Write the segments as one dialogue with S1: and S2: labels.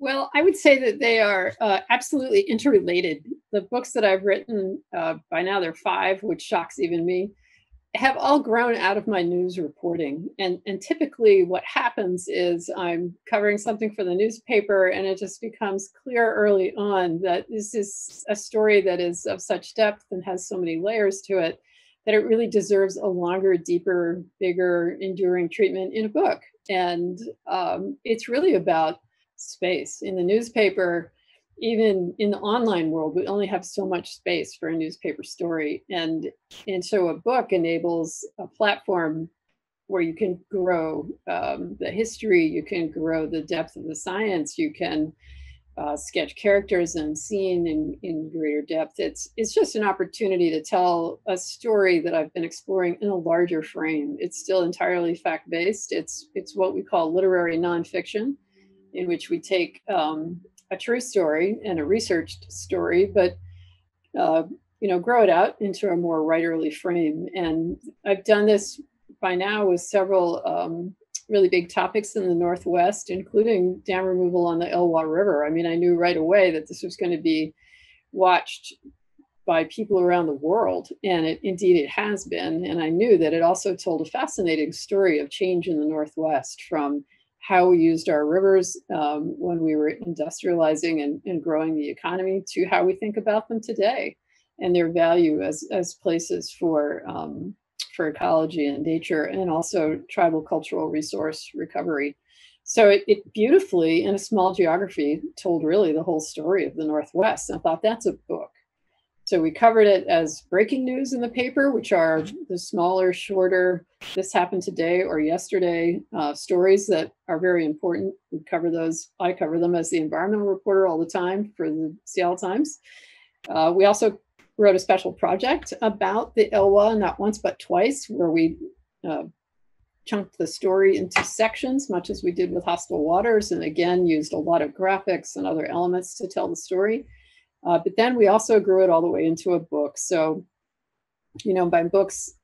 S1: Well, I would say that they are absolutely interrelated. The books that I've written, by now they're five, which shocks even me, have all grown out of my news reporting. And typically, what happens is I'm covering something for the newspaper, and it just becomes clear early on that this is a story that is of such depth and has so many layers to it that it really deserves a longer, deeper, bigger, enduring treatment in a book. And it's really about space. In the newspaper, even in the online world, we only have so much space for a newspaper story. And so a book enables a platform where you can grow the history, you can grow the depth of the science, you can sketch characters and scene in greater depth. It's just an opportunity to tell a story that I've been exploring in a larger frame. It's still entirely fact based. It's what we call literary nonfiction, in which we take a true story and a researched story, but uh, grow it out into a more writerly frame. And I've done this by now with several really big topics in the Northwest, including dam removal on the Elwha River. I mean, I knew right away that this was going to be watched by people around the world, and indeed it has been. And I knew that it also told a fascinating story of change in the Northwest, from how we used our rivers when we were industrializing and growing the economy, to how we think about them today and their value as places for ecology and nature, and also tribal cultural resource recovery. So it beautifully, in a small geography, told really the whole story of the Northwest. And I thought, that's a book. So we covered it as breaking news in the paper, which are the smaller, shorter, this happened today or yesterday stories that are very important. We cover those. I cover them as the environmental reporter all the time for the Seattle Times. We also wrote a special project about the Elwha, not once but twice, where we chunked the story into sections, much as we did with Hostile Waters, and again used a lot of graphics and other elements to tell the story. But then we also grew it all the way into a book. So, my books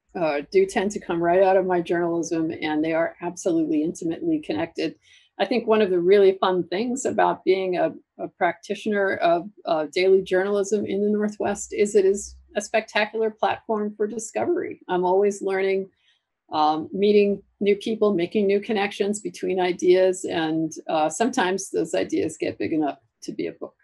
S1: do tend to come right out of my journalism, and they are absolutely intimately connected. I think one of the really fun things about being a practitioner of daily journalism in the Northwest is it is a spectacular platform for discovery. I'm always learning, meeting new people, making new connections between ideas, and sometimes those ideas get big enough to be a book.